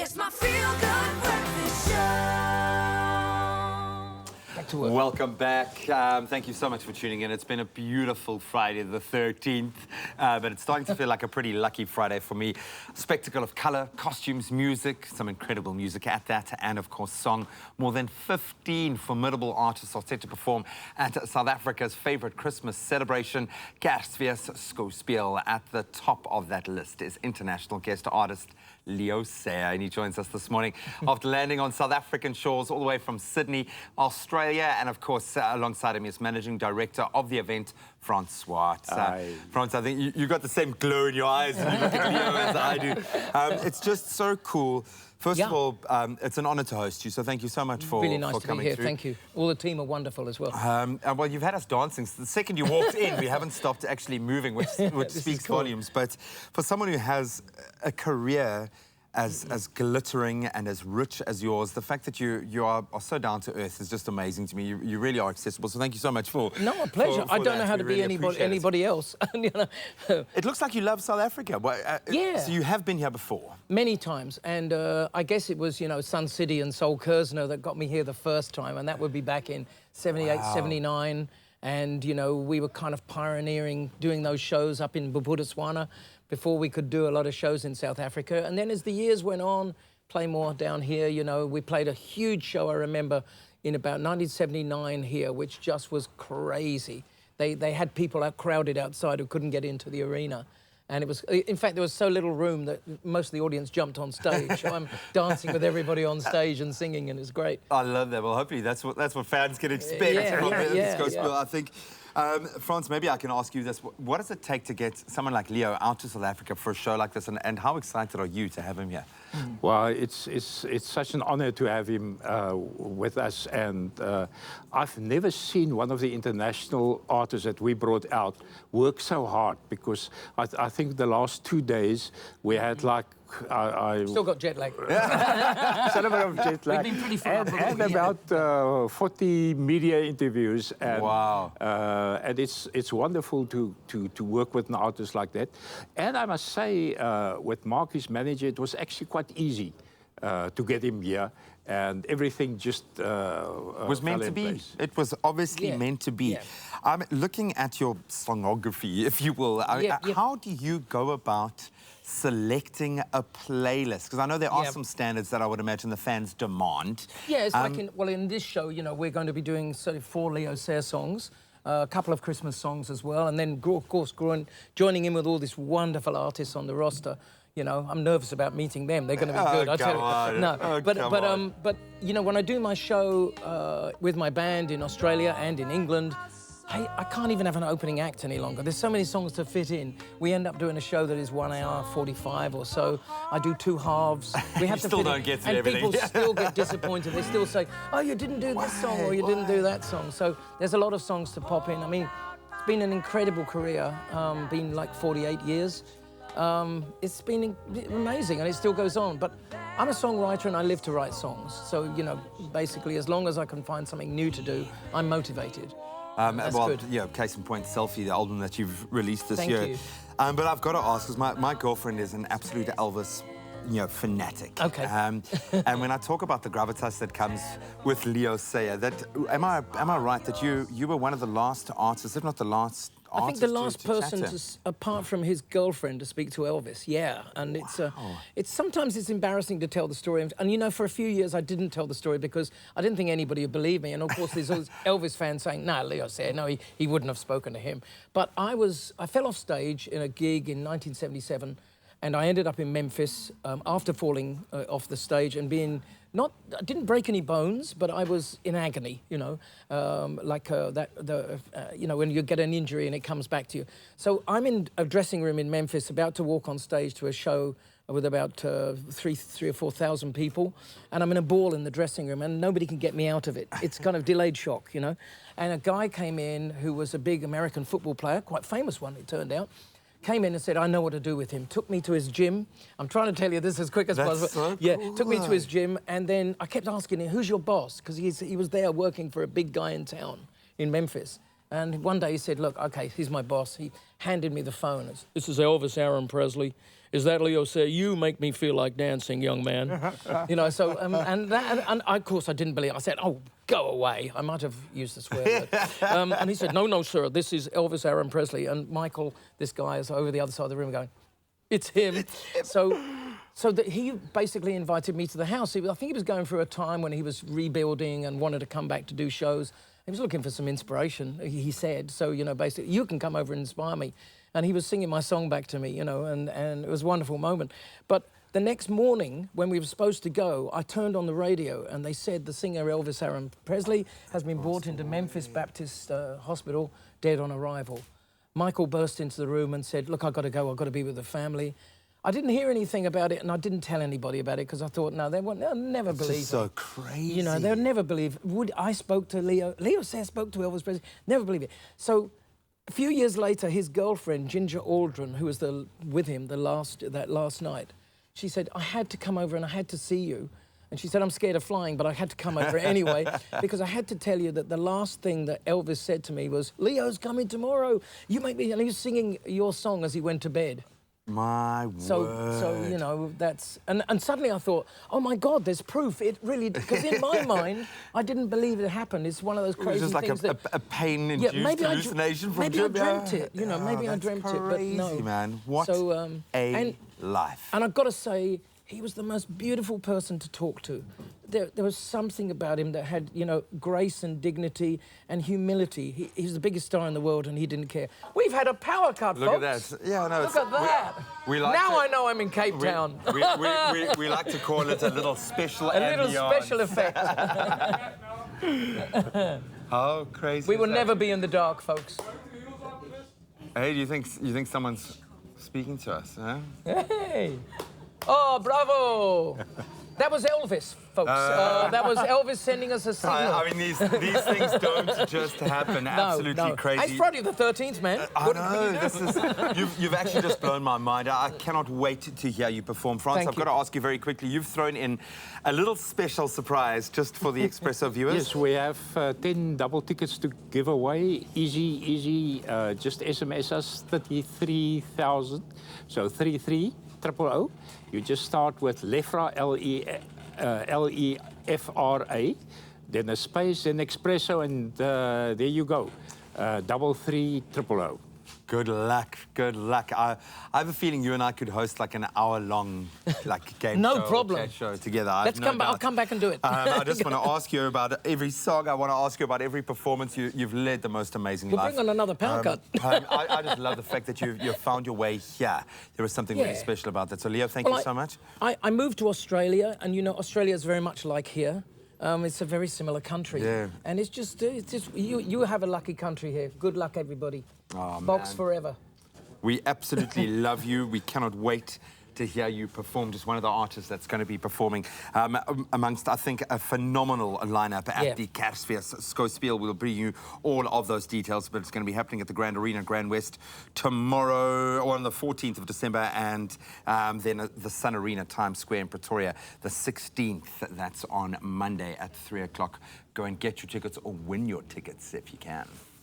It's my feel-good breakfast show. Welcome back. Thank you so much for tuning in. It's been a beautiful Friday the 13th, but it's starting to feel like a pretty lucky Friday for me. Spectacle of colour, costumes, music, some incredible music at that, and of course song. More than 15 formidable artists are set to perform at South Africa's favourite Christmas celebration, Kersfees Skouspel. At the top of that list is international guest artist Leo Sayer, and he joins us this morning after landing on South African shores all the way from Sydney, Australia, and of course alongside him is managing director of the event, Frans Swart. Frans, I think you got the same glow in your eyes when you look at Leo as I do. It's just so cool. First of all, it's an honour to host you, so thank you so much for really nice for to coming be here. through. Thank you. All the team are wonderful as well. Well, you've had us dancing. So the second you walked in, we haven't stopped actually moving, which speaks volumes. But for someone who has a career as glittering and as rich as yours, the fact that you are so down to earth is just amazing to me. You really are accessible. So thank you so much for. No, a pleasure. I don't know how to be anybody else. You know? It looks like you love South Africa. Yeah. So you have been here before. Many times, and I guess it was, you know, Sun City and Soul Kersner that got me here the first time, and that would be back in 78, 79. And, you know, we were kind of pioneering doing those shows up in Bophuthatswana before we could do a lot of shows in South Africa. And then as the years went on, play more down here, you know, we played a huge show, I remember, in about 1979 here, which just was crazy. They had people crowded outside who couldn't get into the arena. And it was, in fact, there was so little room that most of the audience jumped on stage. So I'm dancing with everybody on stage and singing, and it's great. I love that. Well, hopefully that's what fans can expect from this gospel. I think, Frans, maybe I can ask you this. What does it take to get someone like Leo out to South Africa for a show like this, and how excited are you to have him here? Well, it's such an honor to have him with us, and I've never seen one of the international artists that we brought out work so hard, because I think the last 2 days we had like still got jet lag. Still a bit of jet lag. We've been pretty far and about 40 media interviews. And, wow. And it's wonderful to work with an artist like that. And I must say, with Mark, his manager, it was actually quite easy to get him here. And everything just was meant to be. Place. It was obviously meant to be. Yeah. Looking at your songography, if you will, how do you go about selecting a playlist? Because I know there are some standards that I would imagine the fans demand. Yeah, it's like in this show, you know, we're going to be doing 4 Leo Sayer songs, a couple of Christmas songs as well, and then, of course, joining in with all these wonderful artists on the roster. You know, I'm nervous about meeting them. They're going to be good. I tell you. No, but you know, when I do my show with my band in Australia and in England, I can't even have an opening act any longer. There's so many songs to fit in. We end up doing a show that is 1 hour 45 or so. I do 2 halves. We have to still fit don't in, get to and everything. people still get disappointed. They still say, "Oh, you didn't do this song, or you didn't do that song." So there's a lot of songs to pop in. I mean, it's been an incredible career. Been like 48 years. It's been amazing, and it still goes on. But I'm a songwriter, and I live to write songs. So, you know, basically, as long as I can find something new to do, I'm motivated. Well, good. yeah, case in point, Selfie, the album that you've released this year. Thank you. But I've got to ask, because my girlfriend is an absolute Elvis, you know, fanatic. Okay. And when I talk about the gravitas that comes with Leo Sayer, am I right that you were one of the last artists, if not the last artist? I think the last to person, chatter? apart from his girlfriend, to speak to Elvis. Yeah, and it's sometimes it's embarrassing to tell the story. And you know, for a few years I didn't tell the story because I didn't think anybody would believe me. And of course, there's all these Elvis fans saying, "Nah, Leo Sayer, no, he wouldn't have spoken to him." But I fell off stage in a gig in 1977. And I ended up in Memphis after falling off the stage and being I didn't break any bones, but I was in agony, you know, you know, when you get an injury and it comes back to you. So I'm in a dressing room in Memphis, about to walk on stage to a show with about 3,000 or 4,000 people, and I'm in a ball in the dressing room, and nobody can get me out of it. It's kind of delayed shock, you know. And a guy came in who was a big American football player, quite famous one, it turned out. Came in and said, "I know what to do with him." Took me to his gym. I'm trying to tell you this as quick as possible. So yeah, cool. Took me to his gym, and then I kept asking him, "Who's your boss?" Because he was there working for a big guy in town in Memphis. And one day he said, look, okay, he's my boss. He handed me the phone. This is Elvis Aaron Presley. Is that Leo say, you make me feel like dancing, young man? You know, so, and of course I didn't believe it. I said, oh, go away. I might have used the swear word. And he said, no, sir, this is Elvis Aaron Presley. And Michael, this guy, is over the other side of the room going, it's him. So that he basically invited me to the house. I think he was going through a time when he was rebuilding and wanted to come back to do shows. He was looking for some inspiration, he said. So, you know, basically, you can come over and inspire me. And he was singing my song back to me, you know, and it was a wonderful moment. But the next morning, when we were supposed to go, I turned on the radio and they said the singer Elvis Aaron Presley has been brought into Memphis Baptist Hospital, dead on arrival. Michael burst into the room and said, look, I've got to go, I've got to be with the family. I didn't hear anything about it, and I didn't tell anybody about it because I thought, no, they'll never believe it. So crazy. You know, they'll never believe. I spoke to Leo. Leo said I spoke to Elvis Presley. Never believe it. So a few years later, his girlfriend, Ginger Aldrin, who was with him that last night, she said, I had to come over and I had to see you. And she said, I'm scared of flying, but I had to come over anyway because I had to tell you that the last thing that Elvis said to me was, Leo's coming tomorrow. You make me... And he was singing your song as he went to bed. My word. So, you know, that's... And suddenly I thought, oh, my God, there's proof. It really... Because in my mind, I didn't believe it happened. It's one of those crazy things. It was just like a pain-induced hallucination from maybe I dreamt it, you know, maybe I dreamt it, but no. Crazy, man. What a life. And I've got to say, he was the most beautiful person to talk to. There was something about him that had, you know, grace and dignity and humility. He's the biggest star in the world and he didn't care. We've had a power cut, Look folks. at that. Yeah, no. Look at that. We like now I know I'm in Cape Town. We like to call it a little special little special effect. How crazy We will is that? never be in the dark, folks. Hey, do you think someone's speaking to us, huh? Hey! Oh, bravo! That was Elvis, folks. That was Elvis sending us a signal. I mean, these things don't just happen. Absolutely crazy. It's Friday the 13th, man. I know. This is. You've actually just blown my mind. I cannot wait to hear you perform, Frans. I've got to ask you very quickly. You've thrown in a little special surprise just for the Expresso viewers. Yes, we have 10 double tickets to give away. Easy. Just SMS us 33,000. So 33,000. You just start with Lefra, L-E-F-R-A, then a space, then Expresso, and there you go. 33,000. Good luck. I have a feeling you and I could host like an hour-long game no show, problem. chat show together. I'll come back and do it. I just want to ask you about every song. I want to ask you about every performance. You've led the most amazing life. Bring on another power cut. I just love the fact that you've found your way here. There was something really special about that. So, Leo, thank you so much. I moved to Australia, and you know, Australia is very much like here. It's a very similar country. Yeah. And it's just you have a lucky country here. Good luck, everybody. Oh, Box man. forever. We absolutely love you. We cannot wait to hear you perform. Just one of the artists that's going to be performing amongst, I think, a phenomenal lineup at the Kersfees Skouspel. We'll bring you all of those details, but it's going to be happening at the Grand Arena, GrandWest, tomorrow, or on the 14th of December, and then the Sun Arena, Times Square in Pretoria, the 16th. That's on Monday at 3 o'clock. Go and get your tickets or win your tickets if you can.